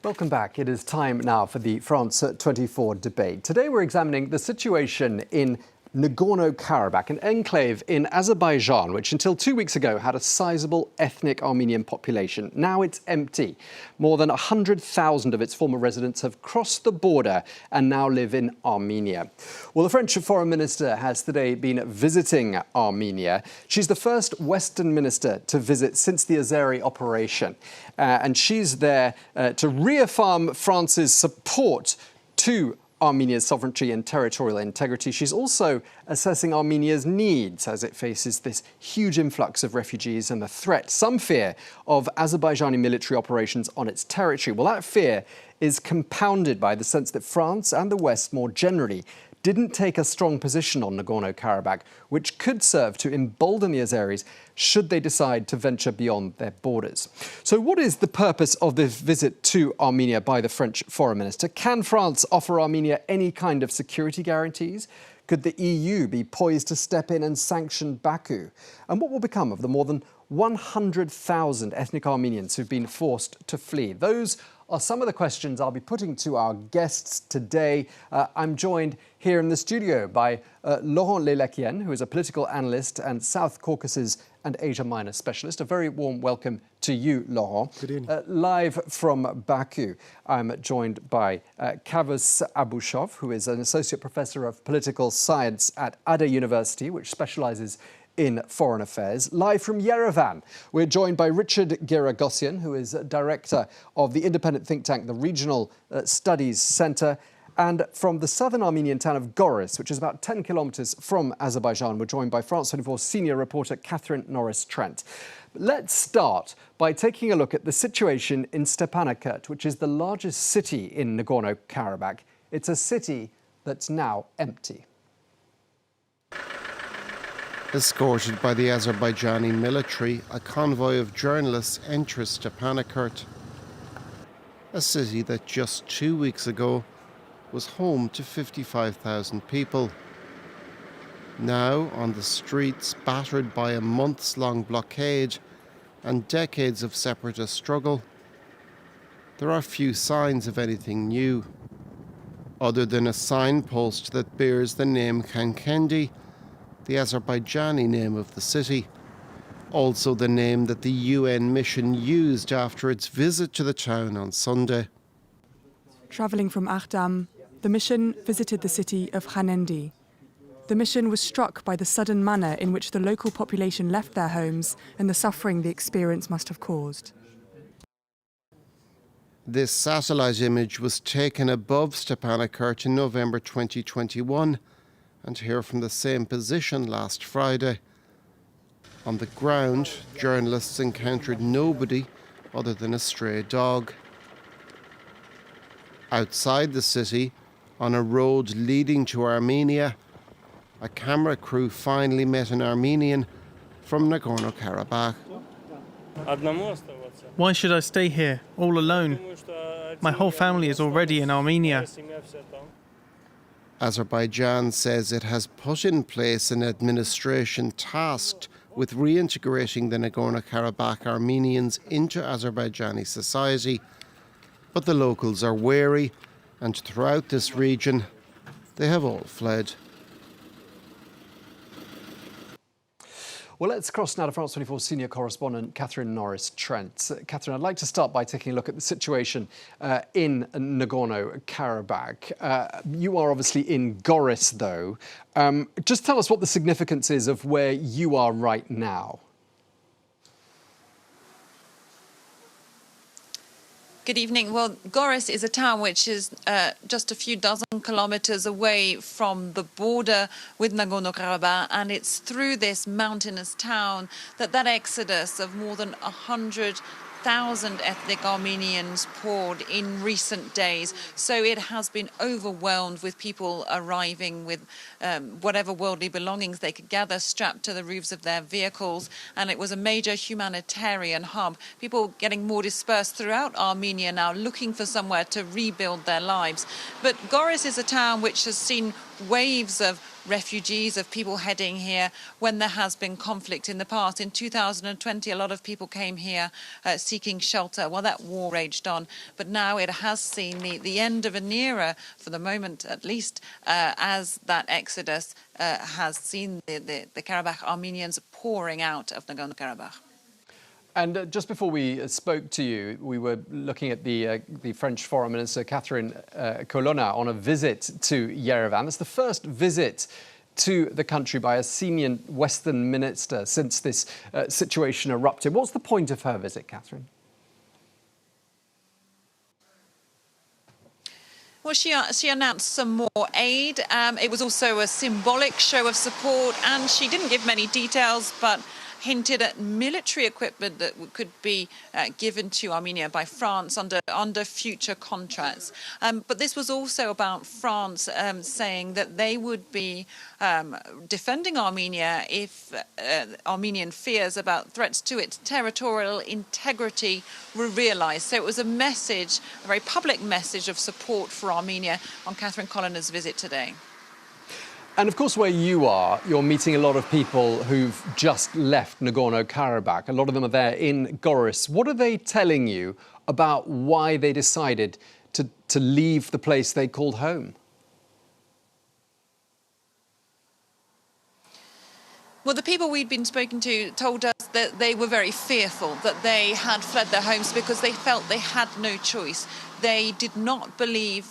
Welcome back. It is time now for the France24 debate. Today we're examining the situation in Nagorno-Karabakh, an enclave in Azerbaijan, which until 2 weeks ago had a sizable ethnic Armenian population. Now it's empty. More than 100,000 of its former residents have crossed the border and now live in Armenia. Well, the French foreign minister has today been visiting Armenia. She's the first Western minister to visit since the Azeri operation. And she's there to reaffirm France's support to Armenia's sovereignty and territorial integrity. She's also assessing Armenia's needs as it faces this huge influx of refugees and the threat, some fear, of Azerbaijani military operations on its territory. Well, that fear is compounded by the sense that France and the West more generally didn't take a strong position on Nagorno-Karabakh, which could serve to embolden the Azeris should they decide to venture beyond their borders. So what is the purpose of this visit to Armenia by the French foreign minister? Can France offer Armenia any kind of security guarantees? Could the EU be poised to step in and sanction Baku? And what will become of the more than 100,000 ethnic Armenians who've been forced to flee? Those are some of the questions I'll be putting to our guests today. I'm joined here in the studio by Laurent Lelekien, who is a political analyst and South Caucasus and Asia Minor specialist. A very warm welcome to you, Laurent. Good evening. Live from Baku, I'm joined by Kavus Abushov, who is an associate professor of political science at Ada University, which specializes in foreign affairs. Live from Yerevan, we're joined by Richard Giragosyan, who is director of the independent think tank, the Regional Studies Centre. And from the southern Armenian town of Goris, which is about 10 kilometres from Azerbaijan, we're joined by France24 senior reporter Catherine Norris-Trent. Let's start by taking a look at the situation in Stepanakert, which is the largest city in Nagorno-Karabakh. It's a city that's now empty. Escorted by the Azerbaijani military, a convoy of journalists enters Stepanakert, a city that just 2 weeks ago was home to 55,000 people. Now, on the streets, battered by a months-long blockade and decades of separatist struggle, there are few signs of anything new, other than a signpost that bears the name Kankendi, the Azerbaijani name of the city, also the name that the UN mission used after its visit to the town on Sunday. Travelling from Akhdam, the mission visited the city of Khanendi. The mission was struck by the sudden manner in which the local population left their homes and the suffering the experience must have caused. This satellite image was taken above Stepanakert in November 2021, and here from the same position last Friday. On the ground, journalists encountered nobody other than a stray dog. Outside the city, on a road leading to Armenia, a camera crew finally met an Armenian from Nagorno-Karabakh. Why should I stay here, all alone? My whole family is already in Armenia. Azerbaijan says it has put in place an administration tasked with reintegrating the Nagorno-Karabakh Armenians into Azerbaijani society. But the locals are wary, and throughout this region, they have all fled. Well, let's cross now to France24 senior correspondent Catherine Norris-Trent. Catherine, I'd like to start by taking a look at the situation in Nagorno-Karabakh. You are obviously in Goris, though. Just tell us what the significance is of where you are right now. Good evening. Well, Goris is a town which is just a few dozen kilometers away from the border with Nagorno-Karabakh, and it's through this mountainous town that exodus of more than 100 1,000 ethnic Armenians poured in recent days. So it has been overwhelmed with people arriving with whatever worldly belongings they could gather strapped to the roofs of their vehicles. And it was a major humanitarian hub. People getting more dispersed throughout Armenia now, looking for somewhere to rebuild their lives. But Goris is a town which has seen waves of refugees, of people heading here when there has been conflict in the past. In 2020, a lot of people came here seeking shelter while that war raged on. But now it has seen the end of an era, for the moment at least, as that exodus has seen the Karabakh Armenians pouring out of Nagorno-Karabakh. And just before we spoke to you, we were looking at the French Foreign Minister Catherine Colonna on a visit to Yerevan. It's the first visit to the country by a senior Western minister since this situation erupted. What's the point of her visit, Catherine? Well, she announced some more aid. It was also a symbolic show of support, and she didn't give many details, but hinted at military equipment that could be given to Armenia by France under future contracts. But this was also about France saying that they would be defending Armenia if Armenian fears about threats to its territorial integrity were realised. So it was a message, a very public message of support for Armenia on Catherine Colonna's visit today. And of course, where you are, you're meeting a lot of people who've just left Nagorno-Karabakh. A lot of them are there in Goris. What are they telling you about why they decided to leave the place they called home? Well, the people we'd been speaking to told us that they were very fearful, that they had fled their homes because they felt they had no choice. They did not believe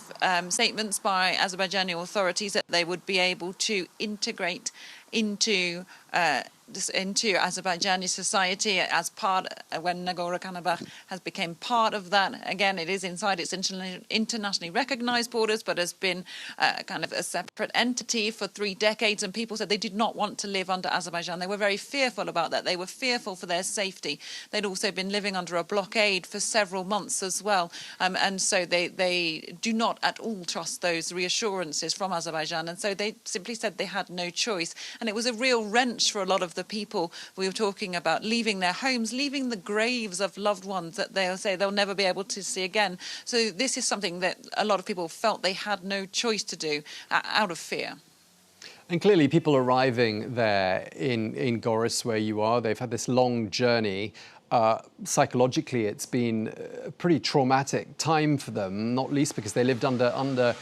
statements by Azerbaijani authorities that they would be able to integrate into Azerbaijani society as part when Nagorno-Karabakh has become part of that. Again, it is inside its internationally recognized borders, but has been kind of a separate entity for 3 decades. And people said they did not want to live under Azerbaijan. They were very fearful about that. They were fearful for their safety. They'd also been living under a blockade for several months as well. And so they do not at all trust those reassurances from Azerbaijan. And so they simply said they had no choice. And it was a real wrench for a lot of the people we were talking about, leaving their homes, leaving the graves of loved ones that they'll say they'll never be able to see again. So this is something that a lot of people felt they had no choice to do out of fear. And clearly people arriving there in Goris, where you are, they've had this long journey. Psychologically, it's been a pretty traumatic time for them, not least because they lived under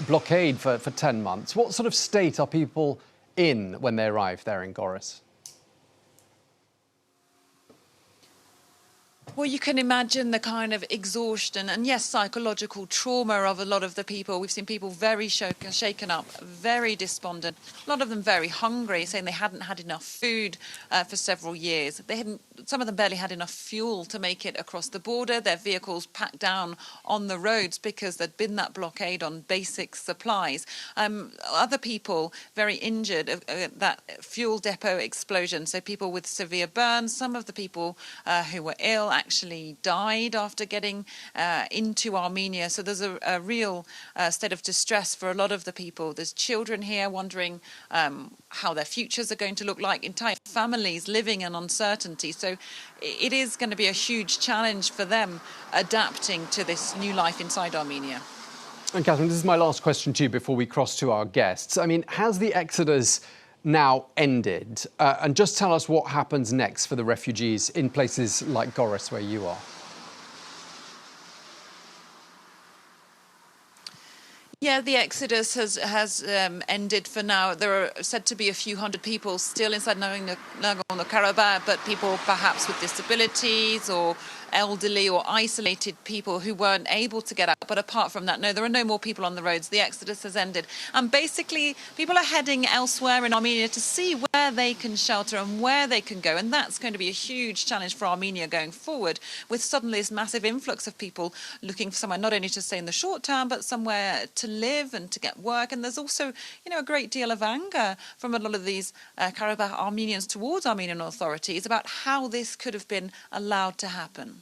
blockade for 10 months. What sort of state are people in when they arrive there in Goris? Well, you can imagine the kind of exhaustion and, yes, psychological trauma of a lot of the people. We've seen people very shaken up, very despondent, a lot of them very hungry, saying they hadn't had enough food for several years. Some of them barely had enough fuel to make it across the border. Their vehicles packed down on the roads because there'd been that blockade on basic supplies. Other people very injured, that fuel depot explosion. So people with severe burns, some of the people who were ill actually died after getting into Armenia. So there's a real state of distress for a lot of the people. There's children here wondering how their futures are going to look like, entire families living in uncertainty. So it is going to be a huge challenge for them adapting to this new life inside Armenia. And Catherine, this is my last question to you before we cross to our guests. I mean, has the exodus now ended? And just tell us what happens next for the refugees in places like Goris, where you are. Yeah, the exodus has ended for now. There are said to be a few hundred people still inside Nagorno-Karabakh, but people perhaps with disabilities or elderly or isolated people who weren't able to get out. But apart from that, no, there are no more people on the roads. The exodus has ended. And basically, people are heading elsewhere in Armenia to see where they can shelter and where they can go. And that's going to be a huge challenge for Armenia going forward, with suddenly this massive influx of people looking for somewhere not only to stay in the short term, but somewhere to live and to get work. And there's also, a great deal of anger from a lot of these Karabakh Armenians towards Armenian authorities about how this could have been allowed to happen.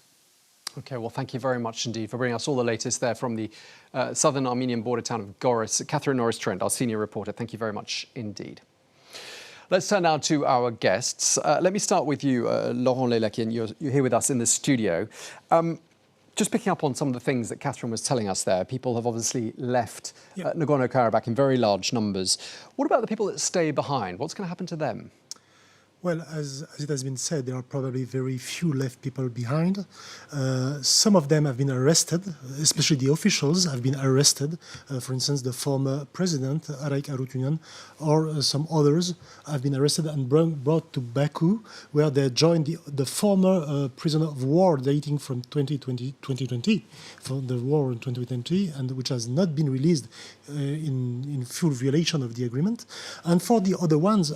Okay, well, thank you very much indeed for bringing us all the latest there from the southern Armenian border town of Goris. Catherine Norris-Trent, our senior reporter, thank you very much indeed. Let's turn now to our guests. Let me start with you, Laurent Lelakian. You're here with us in the studio. Just picking up on some of the things that Catherine was telling us there, people have obviously left Nagorno-Karabakh in very large numbers. What about the people that stay behind? What's going to happen to them? Well, as it has been said, there are probably very few left people behind. Some of them have been arrested, especially the officials have been arrested. For instance, the former president, Araik Harutyunyan, or some others have been arrested and brought to Baku, where they joined the former prisoner of war dating from 2020, from the war in 2020, and which has not been released in full violation of the agreement. And for the other ones,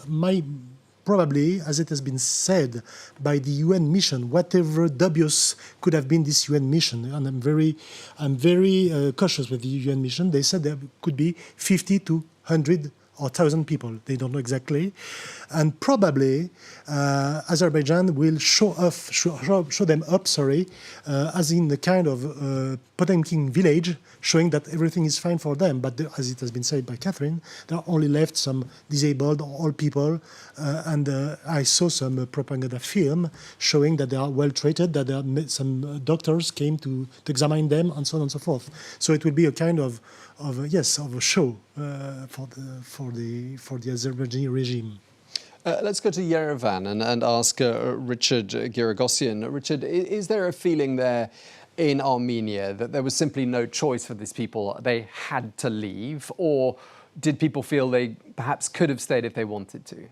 probably, as it has been said by the UN mission, whatever dubious could have been this UN mission, and I'm very cautious with the UN mission. They said there could be 50 to 100 or 1,000 people. They don't know exactly, and probably Azerbaijan will show them up. As in the kind of Potemkin village, showing that everything is fine for them. But as it has been said by Catherine, there are only left some disabled or old people, and I saw some propaganda film showing that they are well treated, that some doctors came to examine them, and so on and so forth. So it will be a kind of a show for the Azerbaijani regime. Let's go to Yerevan and ask Richard Giragosian. Richard, is there a feeling there in Armenia that there was simply no choice for these people? They had to leave, or did people feel they perhaps could have stayed if they wanted to?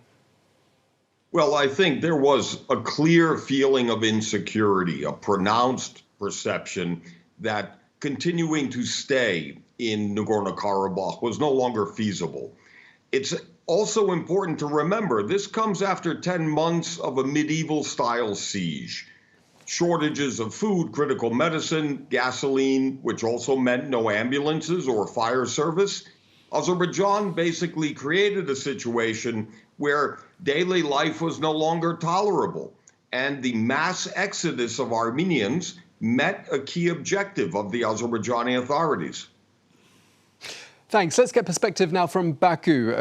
Well, I think there was a clear feeling of insecurity, a pronounced perception that continuing to stay in Nagorno-Karabakh was no longer feasible. It's also important to remember this comes after 10 months of a medieval-style siege. Shortages of food, critical medicine, gasoline, which also meant no ambulances or fire service. Azerbaijan basically created a situation where daily life was no longer tolerable, and the mass exodus of Armenians met a key objective of the Azerbaijani authorities. Thanks. Let's get perspective now from Baku.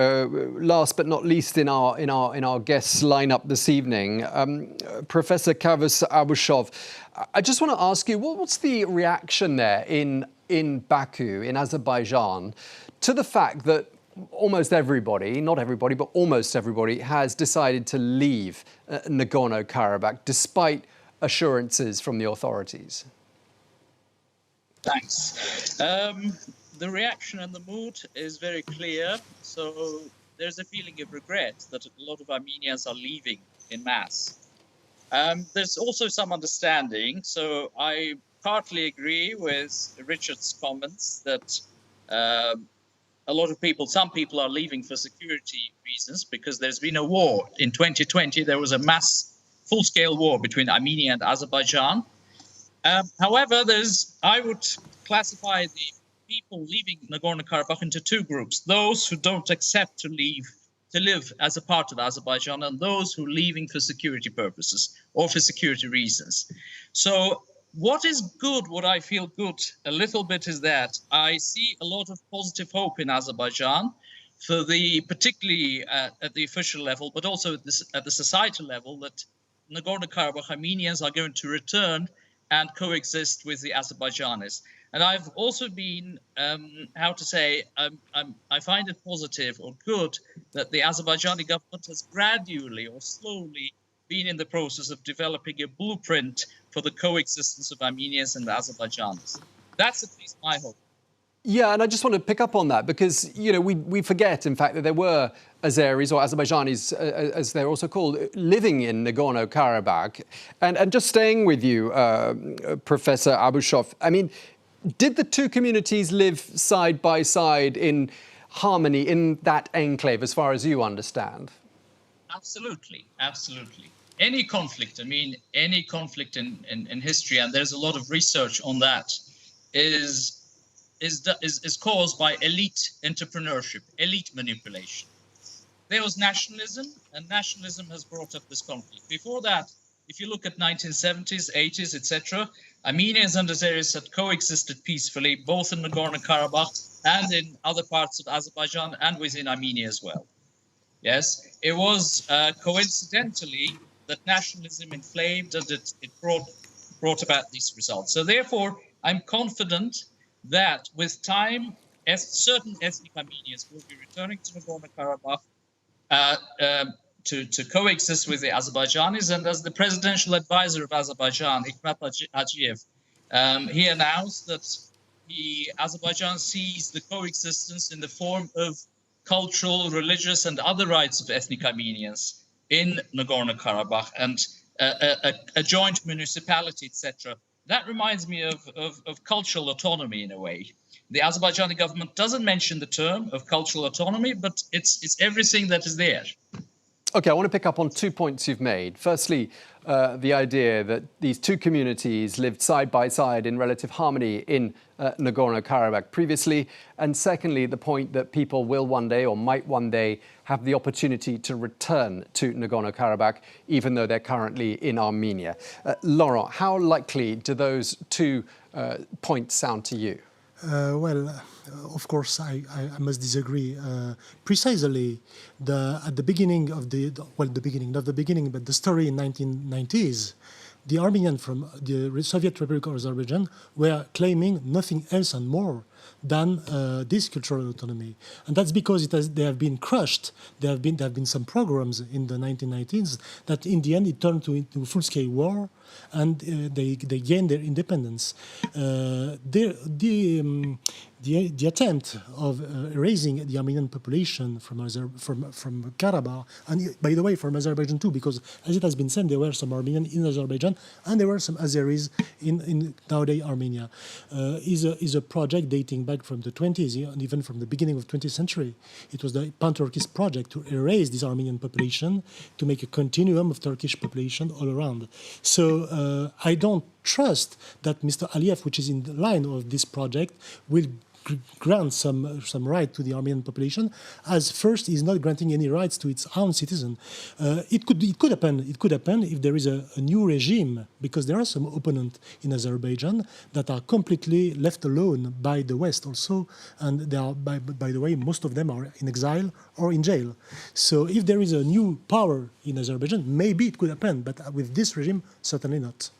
Last but not least in our guests lineup this evening, Professor Kavus Abushov. I just want to ask you, what's the reaction there in Baku, in Azerbaijan, to the fact that almost everybody, not everybody, but almost everybody, has decided to leave Nagorno-Karabakh despite assurances from the authorities? Thanks. The reaction and the mood is very clear. So there's a feeling of regret that a lot of Armenians are leaving in mass. There's also some understanding. So I partly agree with Richard's comments that a lot of people, some people are leaving for security reasons because there's been a war. In 2020, there was a mass full-scale war between Armenia and Azerbaijan. However, I would classify the people leaving Nagorno-Karabakh into two groups: those who don't accept to live as a part of Azerbaijan, and those who are leaving for security purposes or for security reasons. So what is good, what I feel good a little bit, is that I see a lot of positive hope in Azerbaijan, for particularly at the official level, but also at the societal level, that Nagorno-Karabakh Armenians are going to return and coexist with the Azerbaijanis. And I've also been, I find it positive or good that the Azerbaijani government has gradually or slowly been in the process of developing a blueprint for the coexistence of Armenians and Azerbaijanis. That's at least my hope. Yeah, and I just want to pick up on that because, we forget, in fact, that there were Azeris or Azerbaijanis, as they're also called, living in Nagorno-Karabakh. And just staying with you, Professor Abushov, I mean, did the two communities live side by side in harmony in that enclave, as far as you understand? Absolutely, absolutely. Any conflict in history, and there's a lot of research on that, is caused by elite entrepreneurship, elite manipulation. There was nationalism, and nationalism has brought up this conflict. Before that, if you look at 1970s, 80s, etc., Armenians and Azeris had coexisted peacefully, both in Nagorno-Karabakh and in other parts of Azerbaijan and within Armenia as well. Yes, it was coincidentally that nationalism inflamed and it brought about these results. So therefore, I'm confident that with time, certain ethnic Armenians will be returning to Nagorno-Karabakh to coexist with the Azerbaijanis. And as the presidential advisor of Azerbaijan, Hikmet Hacıyev, he announced that Azerbaijan sees the coexistence in the form of cultural, religious, and other rights of ethnic Armenians in Nagorno-Karabakh and a joint municipality, etc. That reminds me of cultural autonomy in a way. The Azerbaijani government doesn't mention the term of cultural autonomy, but it's everything that is there. OK, I want to pick up on 2 points you've made. Firstly, the idea that these two communities lived side by side in relative harmony in Nagorno-Karabakh previously. And secondly, the point that people will one day or might one day have the opportunity to return to Nagorno-Karabakh, even though they're currently in Armenia. Laurent, how likely do those two points sound to you? Of course, I must disagree. Precisely, at the beginning of not the beginning, but the story in 1990s, the Armenians from the Soviet Republic of Azerbaijan were claiming nothing else and more than this cultural autonomy, and that's because they have been crushed. There have been some pogroms in the 1990s that, in the end, it turned into full-scale war, and they gained their independence. The attempt of erasing the Armenian population from Karabakh, and by the way, from Azerbaijan too, because as it has been said, there were some Armenians in Azerbaijan and there were some Azeris in nowadays Armenia, is a project dating back from the 20s and even from the beginning of the 20th century. It was the pan-Turkish project to erase this Armenian population, to make a continuum of Turkish population all around. So I don't trust that Mr. Aliyev, which is in the line of this project, will grant some right to the Armenian population, as first he's not granting any rights to its own citizen. It could happen if there is a new regime, because there are some opponents in Azerbaijan that are completely left alone by the West also, and they are, by the way, most of them are in exile or in jail. So if there is a new power in Azerbaijan, maybe it could happen, but with this regime, certainly not.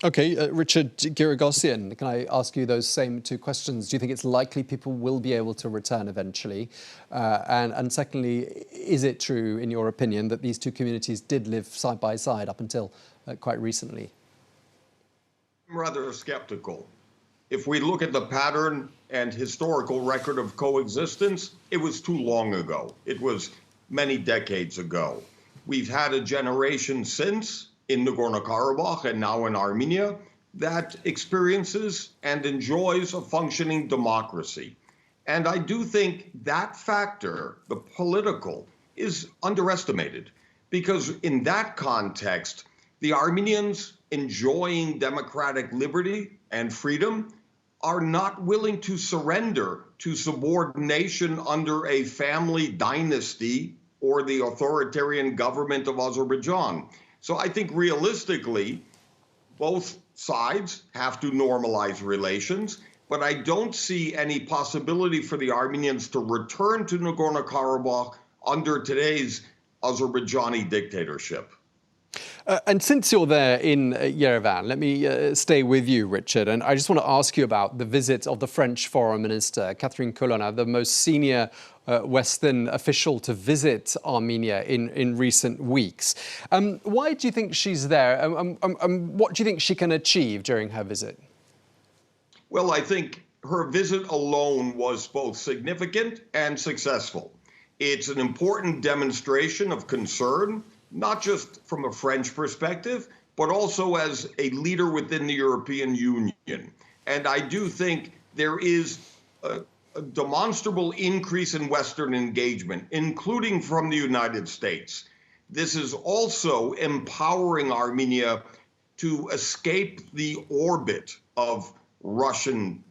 OK, Richard Giragosian, can I ask you those same two questions? Do you think it's likely people will be able to return eventually? And secondly, is it true, in your opinion, that these two communities did live side by side up until quite recently? I'm rather skeptical. If we look at the pattern and historical record of coexistence, it was too long ago. It was many decades ago. We've had a generation since, in Nagorno-Karabakh and now in Armenia, that experiences and enjoys a functioning democracy. And I do think that factor, the political, is underestimated, because in that context, the Armenians enjoying democratic liberty and freedom are not willing to surrender to subordination under a family dynasty or the authoritarian government of Azerbaijan. So I think realistically, both sides have to normalize relations, but I don't see any possibility for the Armenians to return to Nagorno-Karabakh under today's Azerbaijani dictatorship. And since you're there in Yerevan, let me stay with you, Richard. And I just want to ask you about the visit of the French Foreign Minister, Catherine Colonna, the most senior Western official to visit Armenia in recent weeks. Why do you think she's there? What do you think she can achieve during her visit? Well, I think her visit alone was both significant and successful. It's an important demonstration of concern, not just from a French perspective, but also as a leader within the European Union. And I do think there is a demonstrable increase in Western engagement, including from the United States. This is also empowering Armenia to escape the orbit of Russian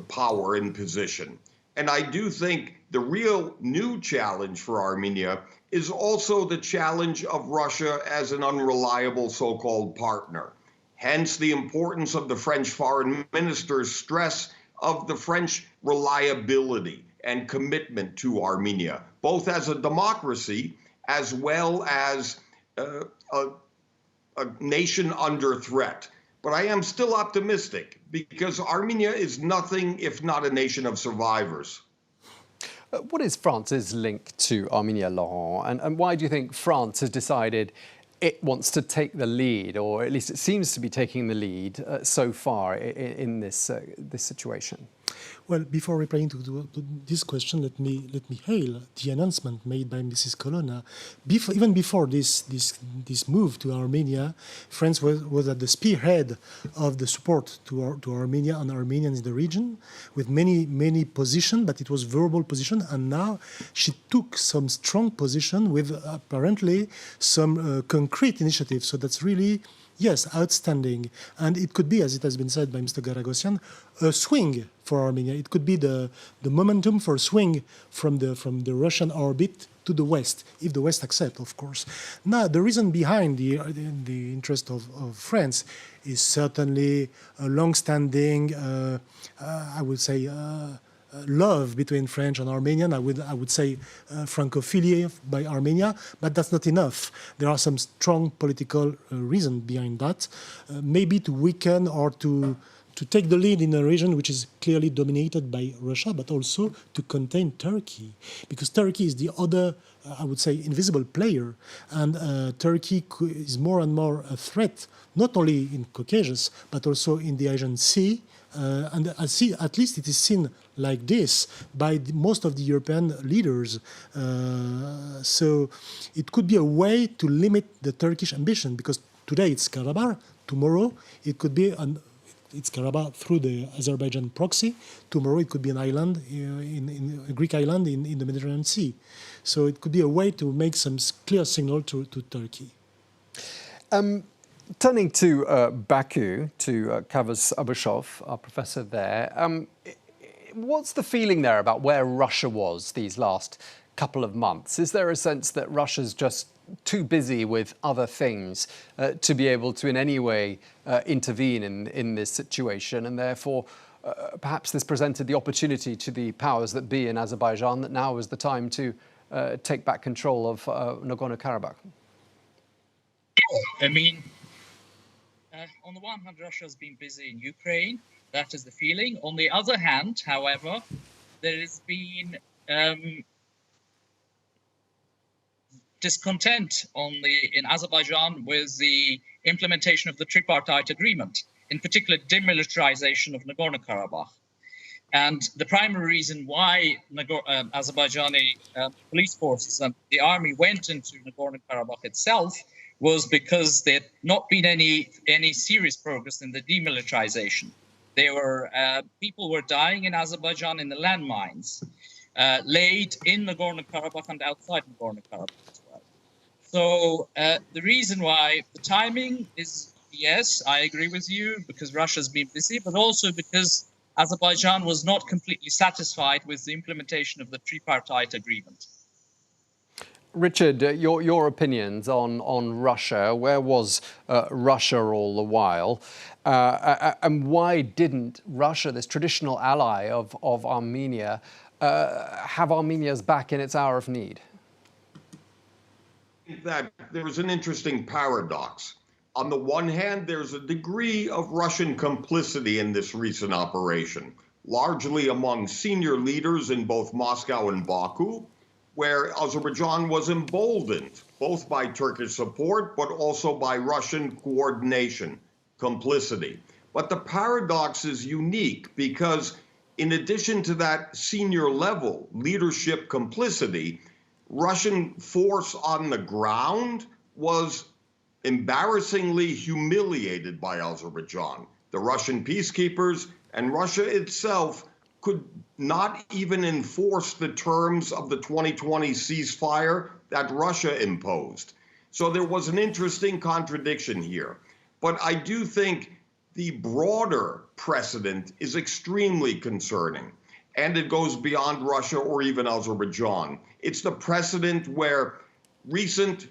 power and position. And I do think the real new challenge for Armenia is also the challenge of Russia as an unreliable so-called partner. Hence the importance of the French foreign minister's stress of the French reliability and commitment to Armenia, both as a democracy as well as a nation under threat. But I am still optimistic because Armenia is nothing if not a nation of survivors. What is France's link to Armenia, Laurent? And why do you think France has decided it wants to take the lead, or at least it seems to be taking the lead so far in this situation? Well, before replying to this question, let me hail the announcement made by Mrs. Colonna. Even before this move to Armenia, France was at the spearhead of the support to Armenia and Armenians in the region, with many positions, but it was verbal position, and now she took some strong position with apparently some concrete initiatives. So that's really, yes, outstanding. And it could be, as it has been said by Mr. Garagosian, a swing for Armenia. It could be the momentum for a swing from the Russian orbit to the West, if the West accepts, of course. Now, the reason behind the interest of France is certainly a long-standing, I would say, love between French and Armenian. I would say Francophilia by Armenia, but that's not enough. There are some strong political reasons behind that, maybe to weaken or to take the lead in a region which is clearly dominated by Russia, but also to contain Turkey, because Turkey is the other, I would say, invisible player, and Turkey is more and more a threat, not only in Caucasus, but also in the Asian Sea. And at least it is seen like this by most of the European leaders. So it could be a way to limit the Turkish ambition, because today it's Karabakh, tomorrow it could be it's Karabakh through the Azerbaijan proxy, tomorrow it could be an island, in a Greek island in the Mediterranean Sea. So it could be a way to make some clear signal to Turkey. Turning to Baku, to Kavus Abashov, our professor there, what's the feeling there about where Russia was these last couple of months? Is there a sense that Russia's just too busy with other things to be able to in any way intervene in this situation, and therefore perhaps this presented the opportunity to the powers that be in Azerbaijan that now is the time to take back control of Nagorno-Karabakh? I mean, on the one hand, Russia has been busy in Ukraine. That is the feeling. On the other hand, however, there has been discontent in Azerbaijan with the implementation of the tripartite agreement, in particular demilitarization of Nagorno-Karabakh. And the primary reason why Azerbaijani police forces and the army went into Nagorno-Karabakh itself was because there had not been any serious progress in the demilitarization. People were dying in Azerbaijan in the landmines laid in Nagorno-Karabakh and outside Nagorno-Karabakh as well. So the reason why the timing is, yes, I agree with you, because Russia's been busy, but also because Azerbaijan was not completely satisfied with the implementation of the tripartite agreement. Richard, your opinions on Russia. Where was Russia all the while? And why didn't Russia, this traditional ally of Armenia, have Armenia's back in its hour of need? I think that there's an interesting paradox. On the one hand, there's a degree of Russian complicity in this recent operation, largely among senior leaders in both Moscow and Baku, where Azerbaijan was emboldened, both by Turkish support, but also by Russian coordination, complicity. But the paradox is unique because in addition to that senior level leadership complicity, Russian force on the ground was embarrassingly humiliated by Azerbaijan. The Russian peacekeepers and Russia itself could not even enforce the terms of the 2020 ceasefire that Russia imposed. So there was an interesting contradiction here. But I do think the broader precedent is extremely concerning. and it goes beyond Russia or even Azerbaijan. It's the precedent where recent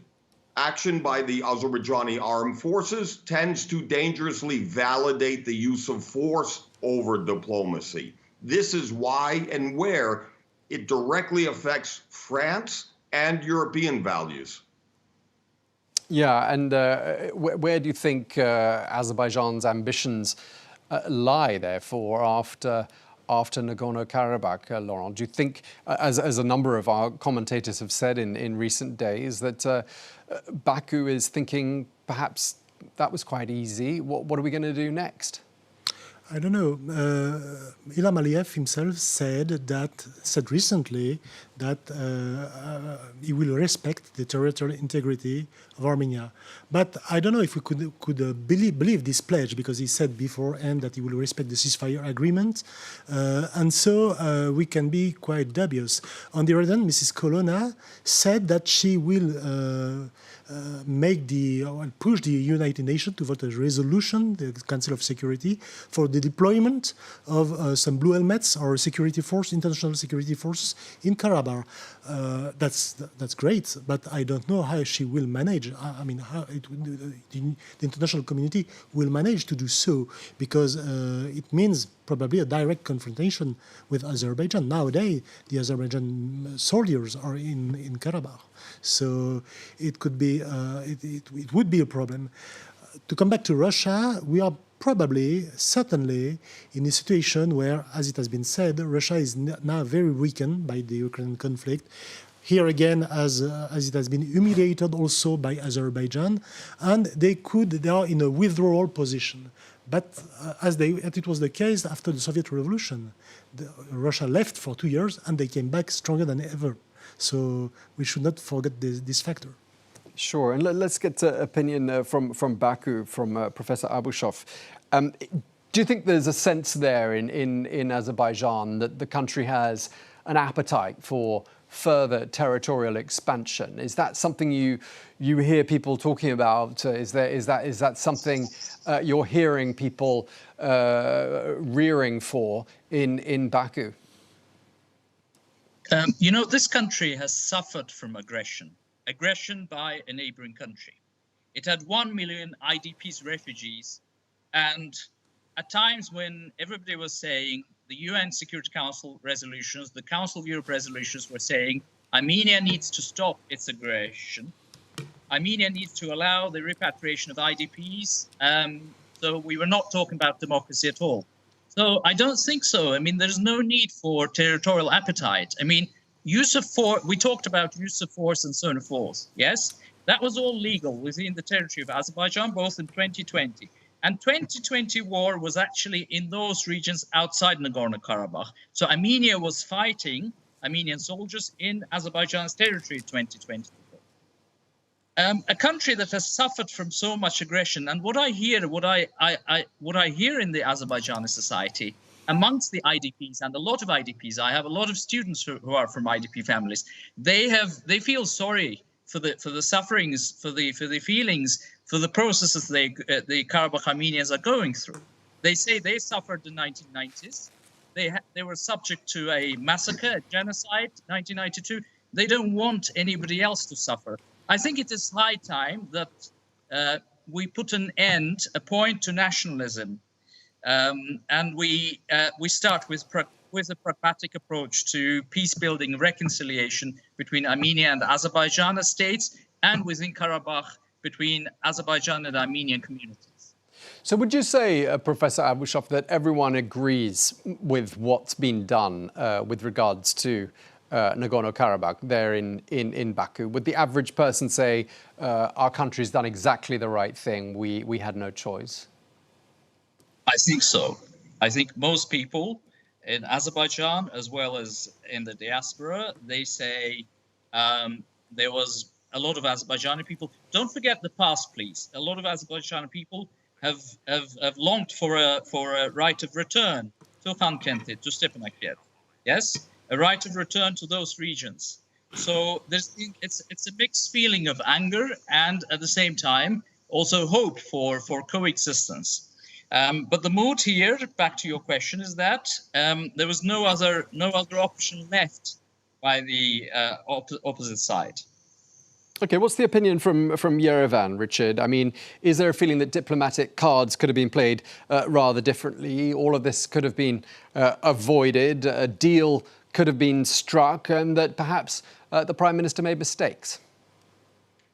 action by the Azerbaijani armed forces tends to dangerously validate the use of force over diplomacy. This is why and where it directly affects France and European values. Yeah, and where do you think Azerbaijan's ambitions lie, therefore, after Nagorno-Karabakh, Laurent? Do you think, as a number of our commentators have said in recent days, that Baku is thinking perhaps that was quite easy, what are we going to do next? I don't know. Ilham Aliyev himself said recently that he will respect the territorial integrity of Armenia. But I don't know if we could believe this pledge, because he said beforehand that he will respect the ceasefire agreement. And so we can be quite dubious. On the other hand, Mrs. Colonna said that she will push the United Nations to vote a resolution, the Council of Security, for the deployment of some blue helmets or security force, international security forces in Karabakh. That's great, but I don't know how she will manage. I mean, how the international community will manage to do so, because it means probably a direct confrontation with Azerbaijan. Nowadays, the Azerbaijan soldiers are in Karabakh, so it could be it would be a problem. To come back to Russia, we are certainly in a situation where, as it has been said, Russia is now very weakened by the Ukrainian conflict. Here again, as it has been humiliated also by Azerbaijan, and they are in a withdrawal position. But as it was the case after the Soviet Revolution, Russia left for 2 years and they came back stronger than ever. So we should not forget this factor. Sure, and let's get opinion from Baku, from Professor Abushov. Do you think there's a sense there in Azerbaijan that the country has an appetite for further territorial expansion? Is that something you hear people talking about? Is that something you're hearing people rearing for in Baku? This country has suffered from aggression by a neighboring country. It had 1 million IDPs, refugees, and at times when everybody was saying the UN Security Council resolutions, the Council of Europe resolutions were saying Armenia needs to stop its aggression. Armenia needs to allow the repatriation of IDPs. So we were not talking about democracy at all. So I don't think so. I mean, there's no need for territorial appetite. I mean, use of force, we talked about use of force and so on and forth. Yes, that was all legal within the territory of Azerbaijan, both in 2020. And 2020 war was actually in those regions outside Nagorno-Karabakh. So Armenia was fighting Armenian soldiers in Azerbaijan's territory in 2020. A country that has suffered from so much aggression, and what I hear in the Azerbaijani society amongst the IDPs, and a lot of IDPs, I have a lot of students who are from IDP families. They feel sorry for the sufferings, for the feelings, for the processes the Karabakh Armenians are going through. They say they suffered in the 1990s. They were subject to a massacre, a genocide, 1992. They don't want anybody else to suffer. I think it is high time that we put an point to nationalism, and we start with a pragmatic approach to peace building, reconciliation between Armenia and Azerbaijan as states, and within Karabakh between Azerbaijan and Armenian communities. So would you say, Professor Abushov, that everyone agrees with what's been done with regards to Nagorno-Karabakh there in Baku? Would the average person say, our country's done exactly the right thing, we had no choice? I think so. I think most people in Azerbaijan, as well as in the diaspora, they say there was a lot of Azerbaijani people. Don't forget the past, please. A lot of Azerbaijani people have longed for a right of return to Khankenti, to Stepanakert. Yes, a right of return to those regions. So it's a mixed feeling of anger and at the same time also hope for coexistence. But the mood here, back to your question, is that there was no other option left by the opposite side. Okay, what's the opinion from Yerevan, Richard? I mean, is there a feeling that diplomatic cards could have been played rather differently? All of this could have been avoided, a deal could have been struck, and that perhaps the Prime Minister made mistakes?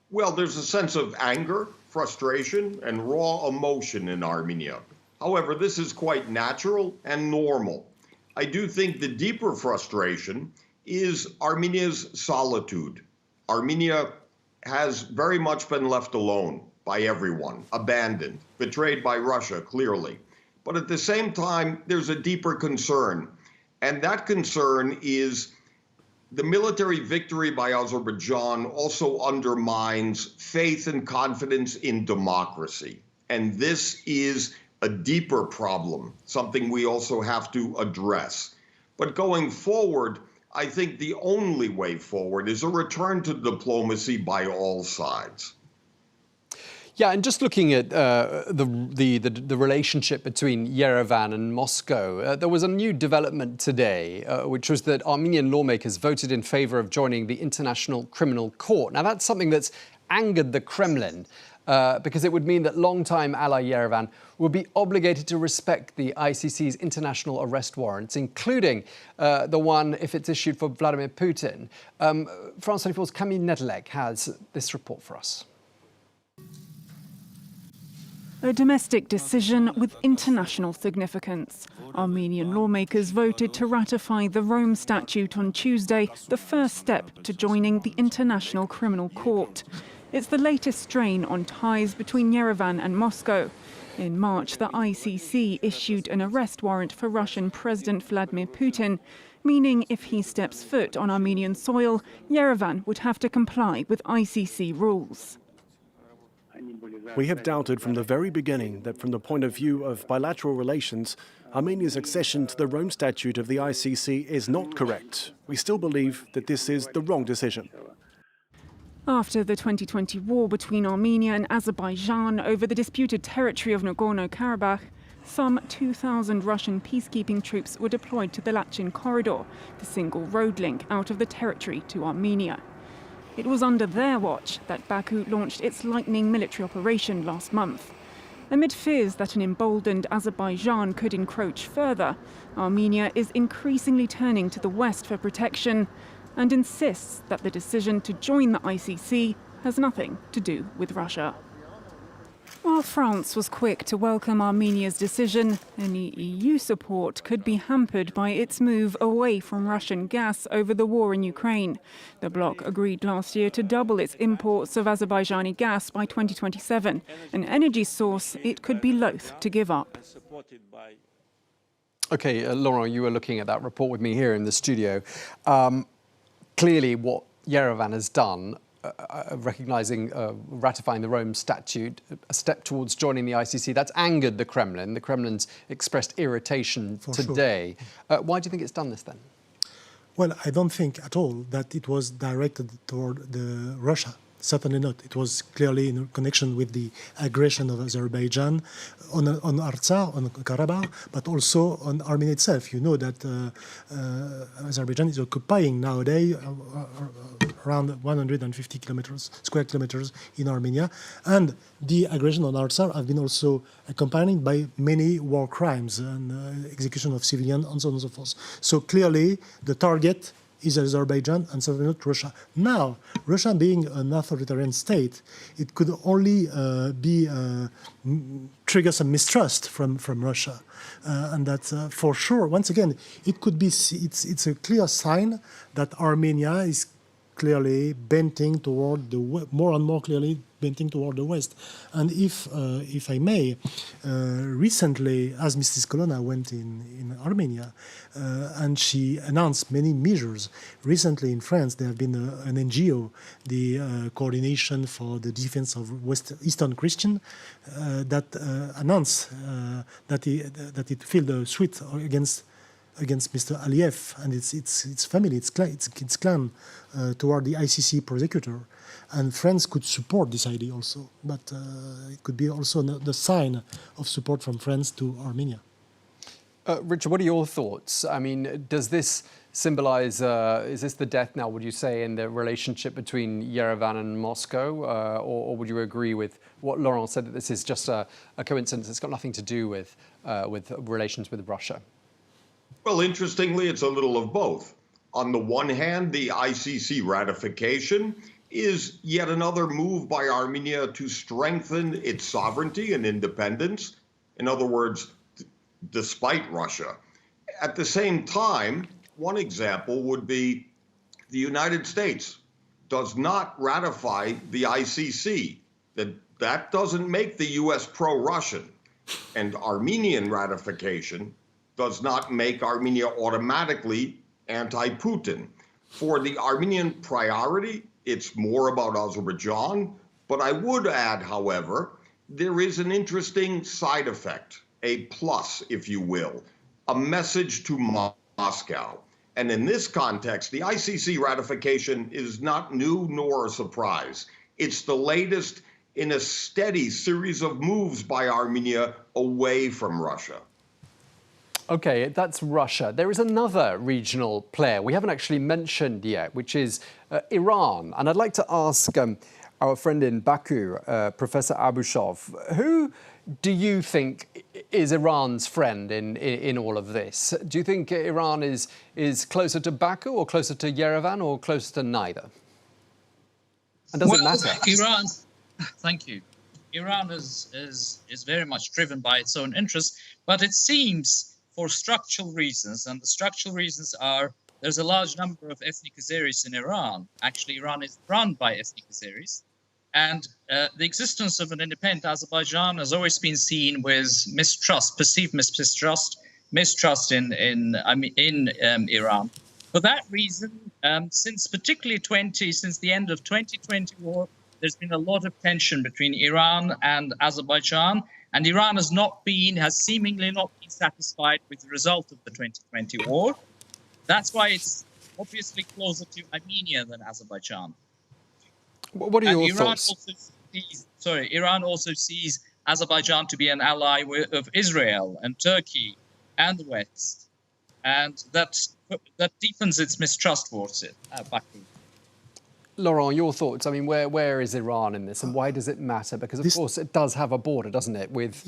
Well, there's a sense of anger, frustration, and raw emotion in Armenia. However, this is quite natural and normal. I do think the deeper frustration is Armenia's solitude. Armenia has very much been left alone by everyone, abandoned, betrayed by Russia, clearly. But at the same time, there's a deeper concern. And that concern is the military victory by Azerbaijan also undermines faith and confidence in democracy. And this is a deeper problem, something we also have to address. But going forward, I think the only way forward is a return to diplomacy by all sides. Yeah, and just looking at the relationship between Yerevan and Moscow, there was a new development today, which was that Armenian lawmakers voted in favor of joining the International Criminal Court. Now, that's something that's angered the Kremlin, because it would mean that longtime ally Yerevan would be obligated to respect the ICC's international arrest warrants, including the one if it's issued for Vladimir Putin. France24's Camille Nedelec has this report for us. A domestic decision with international significance. Armenian lawmakers voted to ratify the Rome Statute on Tuesday, the first step to joining the International Criminal Court. It's the latest strain on ties between Yerevan and Moscow. In March, the ICC issued an arrest warrant for Russian President Vladimir Putin, meaning if he steps foot on Armenian soil, Yerevan would have to comply with ICC rules. We have doubted from the very beginning that from the point of view of bilateral relations, Armenia's accession to the Rome Statute of the ICC is not correct. We still believe that this is the wrong decision. After the 2020 war between Armenia and Azerbaijan over the disputed territory of Nagorno-Karabakh, some 2,000 Russian peacekeeping troops were deployed to the Lachin corridor, the single road link out of the territory to Armenia. It was under their watch that Baku launched its lightning military operation last month. Amid fears that an emboldened Azerbaijan could encroach further, Armenia is increasingly turning to the West for protection and insists that the decision to join the ICC has nothing to do with Russia. While France was quick to welcome Armenia's decision, any EU support could be hampered by its move away from Russian gas over the war in Ukraine. The bloc agreed last year to double its imports of Azerbaijani gas by 2027, an energy source it could be loath to give up. Okay, Laurent, you were looking at that report with me here in the studio. Clearly, what Yerevan has done, recognising, ratifying the Rome Statute, a step towards joining the ICC, that's angered the Kremlin. The Kremlin's expressed irritation today. Sure. Why do you think it's done this then? Well, I don't think at all that it was directed toward Russia. Certainly not. It was clearly in connection with the aggression of Azerbaijan on Artsakh, on Karabakh, but also on Armenia itself. You know that Azerbaijan is occupying nowadays around 150 square kilometers in Armenia, and the aggression on Artsakh have been also accompanied by many war crimes and execution of civilians and so on and so forth. So clearly, the target is Azerbaijan and certainly not Russia. Now, Russia being an authoritarian state, it could only trigger some mistrust from Russia. And that for sure, once again, it could be, it's a clear sign that Armenia is clearly bending toward more and more clearly bending toward the West. And if I may, recently, as Mrs. Colonna went in Armenia, and she announced many measures. Recently in France, there have been an NGO, the Coordination for the Defense of Eastern Christian, that announced that it filed a suit against against Mr. Aliyev and its family, its clan, toward the ICC prosecutor. And France could support this idea also, but it could be also the sign of support from France to Armenia. Richard, what are your thoughts? I mean, does this symbolize, is this the death knell, would you say, in the relationship between Yerevan and Moscow? Or would you agree with what Laurent said, that this is just a coincidence, it's got nothing to do with relations with Russia? Well, interestingly, it's a little of both. On the one hand, the ICC ratification is yet another move by Armenia to strengthen its sovereignty and independence. In other words, despite Russia. At the same time, one example would be the United States does not ratify the ICC. That doesn't make the U.S. pro-Russian. And Armenian ratification does not make Armenia automatically anti-Putin. For the Armenian priority, it's more about Azerbaijan. But I would add, however, there is an interesting side effect, a plus, if you will, a message to Moscow. And in this context, the ICC ratification is not new nor a surprise. It's the latest in a steady series of moves by Armenia away from Russia. Okay, that's Russia. There is another regional player we haven't actually mentioned yet, which is Iran. And I'd like to ask our friend in Baku, Professor Abushov, who do you think is Iran's friend in all of this? Do you think Iran is closer to Baku or closer to Yerevan or closer to neither? And does it matter? Iran, thank you. Iran is very much driven by its own interests, but it seems for structural reasons, and the structural reasons are there's a large number of ethnic Azeris in Iran. Actually, Iran is run by ethnic Azeris. And the existence of an independent Azerbaijan has always been seen with mistrust, perceived mistrust in Iran. For that reason, since the end of 2020 war, there's been a lot of tension between Iran and Azerbaijan, and Iran has seemingly not been satisfied with the result of the 2020 war. That's why it's obviously closer to Armenia than Azerbaijan. What are your thoughts? Iran also sees Azerbaijan to be an ally of Israel and Turkey and the West, and that deepens its mistrust towards it. Baku. Laurent, your thoughts? I mean, where is Iran in this, and why does it matter? Because of course it does have a border, doesn't it, with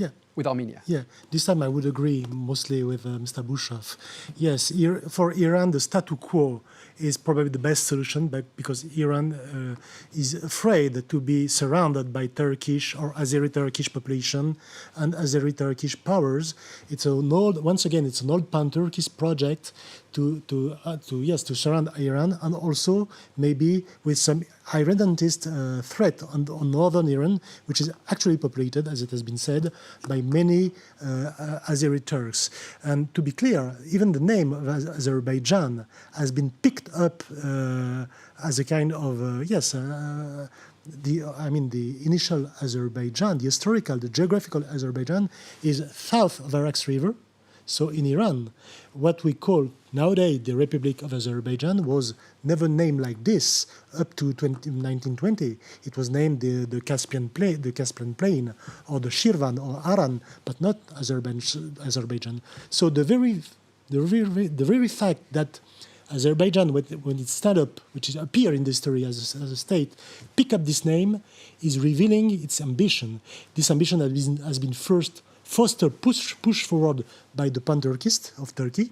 Armenia? Yeah, this time I would agree mostly with Mr. Bushov. Yes, for Iran, the statu quo is probably the best solution, because Iran is afraid to be surrounded by Turkish or Azeri-Turkish population and Azeri-Turkish powers. It's once again, it's an old pan-Turkish project to surround Iran, and also maybe with some irredentist threat on northern Iran, which is actually populated, as it has been said, by many Azeri Turks. And to be clear, even the name of Azerbaijan has been picked up as a kind of, the initial Azerbaijan, the historical, the geographical Azerbaijan is south of Araks River. So in Iran, what we call nowadays the Republic of Azerbaijan was never named like this up to 1920. It was named the Caspian Plain, or the Shirvan or Aran, but not Azerbaijan. So the very fact that Azerbaijan, when it started up, which appeared in the history as a state, pick up this name is revealing its ambition. This ambition has been first pushed forward by the pan-Turkists of Turkey,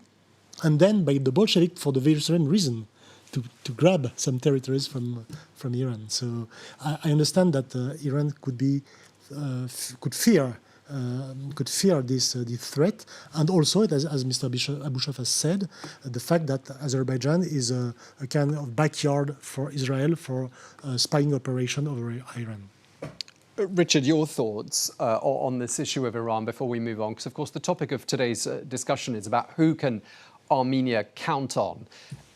and then by the Bolshevik for the very same reason, to grab some territories from Iran. So I understand that Iran could fear this threat, and also, as Mr. Abushov has said, the fact that Azerbaijan is a kind of backyard for Israel for spying operation over Iran. Richard, your thoughts on this issue of Iran before we move on? Because, of course, the topic of today's discussion is about who can Armenia count on.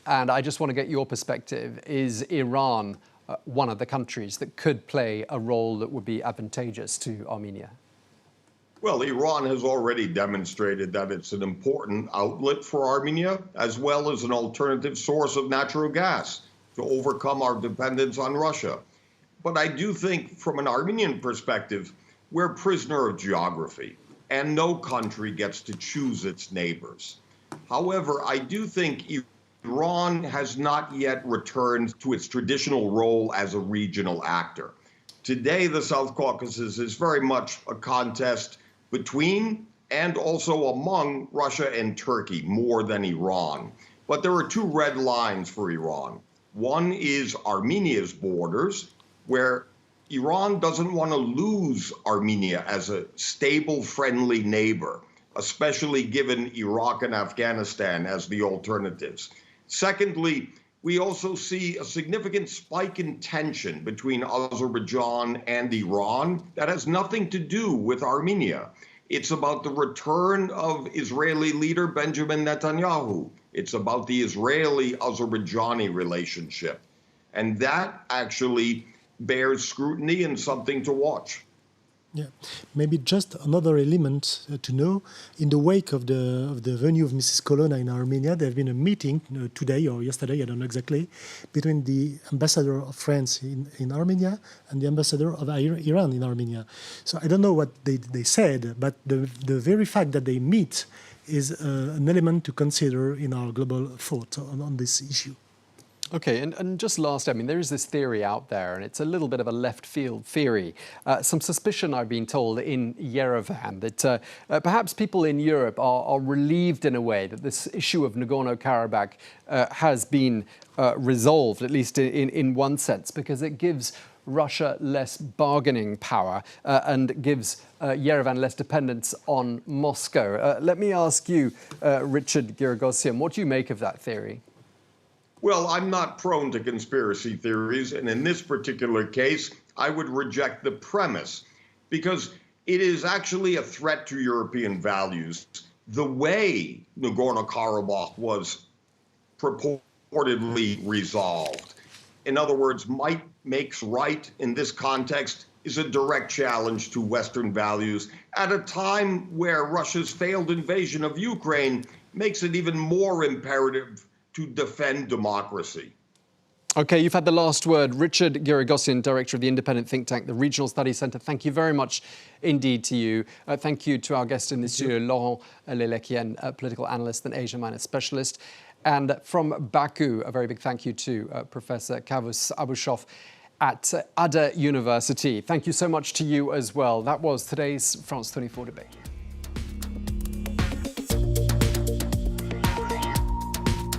And I just want to get your perspective. Is Iran one of the countries that could play a role that would be advantageous to Armenia? Well, Iran has already demonstrated that it's an important outlet for Armenia, as well as an alternative source of natural gas to overcome our dependence on Russia. But I do think, from an Armenian perspective, we're a prisoner of geography, and no country gets to choose its neighbors. However, I do think Iran has not yet returned to its traditional role as a regional actor. Today, the South Caucasus is very much a contest between and also among Russia and Turkey more than Iran. But there are two red lines for Iran. One is Armenia's borders, where Iran doesn't want to lose Armenia as a stable, friendly neighbor, especially given Iraq and Afghanistan as the alternatives. Secondly, we also see a significant spike in tension between Azerbaijan and Iran that has nothing to do with Armenia. It's about the return of Israeli leader Benjamin Netanyahu. It's about the Israeli-Azerbaijani relationship. And that actually bears scrutiny and something to watch. Yeah, maybe just another element to know. In the wake of the venue of Mrs. Colonna in Armenia, there have been a meeting today or yesterday, I don't know exactly, between the ambassador of France in Armenia and the ambassador of Iran in Armenia. So I don't know what they said, but the very fact that they meet is an element to consider in our global thought on this issue. Okay, and just last, I mean, there is this theory out there, and it's a little bit of a left field theory. Some suspicion, I've been told, in Yerevan that perhaps people in Europe are relieved in a way that this issue of Nagorno-Karabakh has been resolved, at least in one sense, because it gives Russia less bargaining power and gives Yerevan less dependence on Moscow. Let me ask you, Richard Giragosian, what do you make of that theory? Well, I'm not prone to conspiracy theories, and in this particular case, I would reject the premise because it is actually a threat to European values. The way Nagorno-Karabakh was purportedly resolved, in other words, might makes right in this context, is a direct challenge to Western values at a time where Russia's failed invasion of Ukraine makes it even more imperative to defend democracy. Okay, you've had the last word. Richard Giragosian, director of the independent think tank, the Regional Studies Centre. Thank you very much indeed to you. Thank you to our guest in the studio, Laurent Lelekian, political analyst and Asia Minor specialist. And from Baku, a very big thank you to Professor Kavus Abushoff at Ada University. Thank you so much to you as well. That was today's France 24 debate.